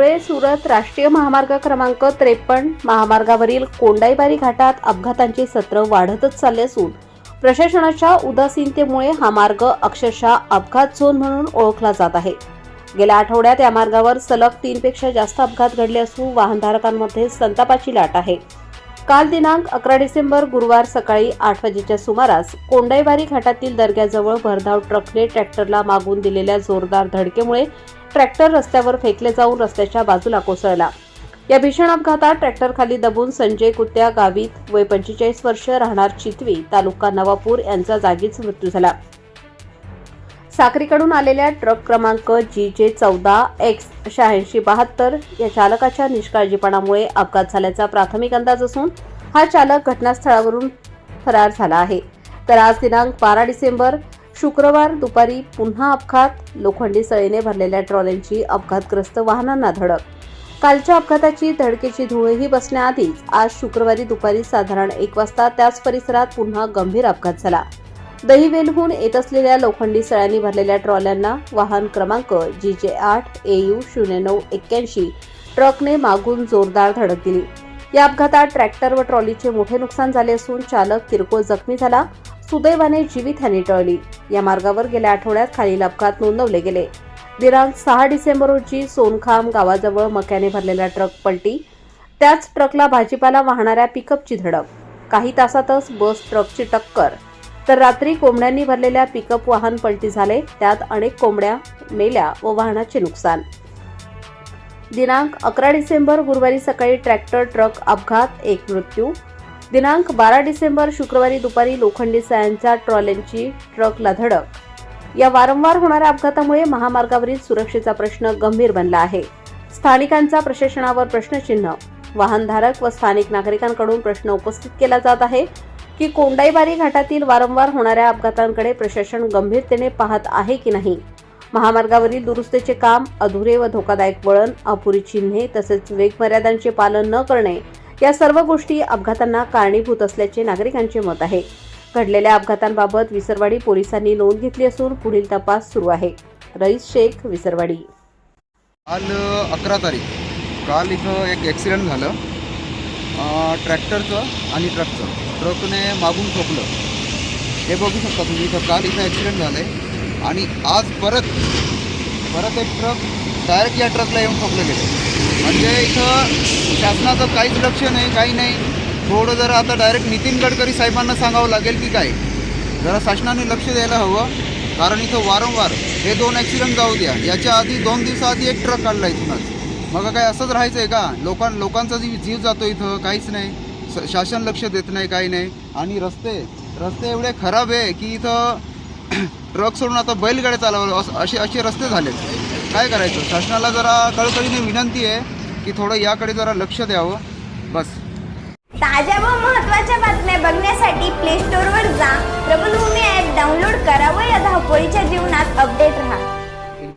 धुळे सुरत राष्ट्रीय महामार्ग क्रमांक 53 महामार्गावरील कोंडाईबारी घाटात अपघातांचे सत्र वाढतच चालले असून प्रशासनाच्या उदासीनतेमुळे हा मार्ग अक्षरशः अपघात झोन म्हणून ओळखला जात आहे। गेल्या आठवड्यात या मार्गावर सलग 3 पेक्षा जास्त अपघात घडले असून वाहनधारकांमध्ये संतापाची लाट आहे। काल दिनांक 11 डिसेंबर गुरुवार सकाळी 8 वाजेच्या सुमारास कोंडाईबारी घाटातील दर्ग्याजवळ भरधाव ट्रकने ट्रॅक्टरला मागून दिलेल्या जोरदार धडकेमुळे ट्रॅक्टर रस्त्यावर फेकले जाऊन रस्त्याच्या बाजूला कोसळला। या भीषण अपघातात ट्रॅक्टर खाली दबून संजय कुत्या गावित वय 45 वर्ष राहणार चितवी तालुका नवापूर यांचा जागीच मृत्यू झाला। साक्रीकडून आलेल्या ट्रक क्रमांक GJ14X8672 या चालकाच्या निष्काळजीपणामुळे अपघात झाल्याचा प्राथमिक अंदाज असून हा चालक घटनास्थळावरून फरार झाला आहे। तर आज दिनांक 12 डिसेंबर शुक्रवार दुपारी पुन्हा अपघात। लोखंडी सळीने भरलेल्या ट्रॉल्यांची अपघातग्रस्त वाहनांना धडक। कालच्या अपघाताची धडकेची धुळही बसण्याआधीच आज शुक्रवारी दुपारी साधारण 1 वाजता त्याच परिसरात पुन्हा गंभीर अपघात झाला। दहिवेलहून येत असलेल्या लोखंडी सळ्यांनी भरलेल्या ट्रॉल्यांना वाहन क्रमांक GJ8AU0981 ट्रकने मागून जोरदार धडक दिली। या अपघातात ट्रॅक्टर व ट्रॉलीचे मोठे नुकसान झाले असून चालक किरकोळ जखमी झाला। सुदैवाने जीवितहानी टळली। या मार्गावर गेल्या आठवड्यात खालील अपघात नोंदवले गेले। दिनांक 6 डिसेंबर रोजी सोनखाम गावाजवळ मक्याने भरलेला ट्रक पलटी, त्याच ट्रकला भाजीपाला वाहणाऱ्या पिकअपची धडक, काही तासातच बस ट्रकची टक्कर, तर रात्री कोंबड्यांनी भरलेल्या पिकअप वाहन पलटी झाले, त्यात अनेक कोंबड्या मेल्या व वाहनाचे नुकसान। दिनांक 11 डिसेंबर गुरुवारी सकाळी ट्रॅक्टर ट्रक अपघात, 1 मृत्यू। दिनांक 12 डिसेंबर शुक्रवारी दुपारी लोखंडी सळ्यांच्या ट्रॉल्यांची ट्रकला धडक। या वारंवार होणाऱ्या अपघातामुळे महामार्गावरील सुरक्षेचा प्रश्न गंभीर बनला आहे। स्थानिकांचा प्रशासनावर प्रश्नचिन्ह। वाहनधारक व स्थानिक नागरिकांकडून प्रश्न उपस्थित केला जात आहे की कोंडाईबारी घाटातील वारंवार होणाऱ्या अपघातांकडे प्रशासन गंभीरतेने पाहत आहे की नाही। महामार्गावरील दुरुस्तीचे काम अधुरे व धोकादायक वळण, अपुरी चिन्हे तसेच वेगमर्यादांचे पालन न करणे या सर्व गोष्टी अपघातांना कारणीभूत असल्याचे नागरिकांचे मत आहे। घडलेल्या अपघातांबाबत विसरवाडी पोलिसांनी नोंद घेतली असून पुढील तपास सुरू आहे। रईस शेख, विसरवाडी। काल 11 तारीख काल इथं एक ॲक्सिडेंट झालं ट्रॅक्टरचं आणि ट्रकने मागून ठोकलं। हे बघू शकता तुम्ही, इथं काल इथं ॲक्सिडेंट झालं आहे आणि आज परत एक ट्रक डायरेक्ट या ट्रकला येऊन ठोकलं गेलं। म्हणजे इथं शासनाचं काहीच लक्ष नाही, काही नाही। थोडं जरा आता डायरेक्ट नितीन गडकरी साहेबांना सांगावं लागेल की काय, जरा शासनाने लक्ष द्यायला हवं। कारण इथं वारंवार हे 2 ॲक्सिडेंट जाऊ द्या, याच्या आधी 2 दिवसाआधी एक ट्रक काढला इथूनच। मग काय असंच राहायचं आहे का? लोकांचा जीव जातो इथं, काहीच नाही, शासन लक्ष देत नाही, काही नाही। आणि रस्ते एवढे खराब आहे की इथं ट्रक सोडून आता बैलगाड्या चालवलं असे रस्ते झाले। काय करायचं? शासनाला जरा कळकळीने विनंती आहे की थोडं याकडे जरा लक्ष द्यावं, बस। ताज्या व महत्त्वाच्या बातम्या बघण्यासाठी प्ले स्टोअरवर जा, प्रबलभूमी ॲप डाउनलोड करा व या धावपळीच्या जीवनात अपडेट राहा।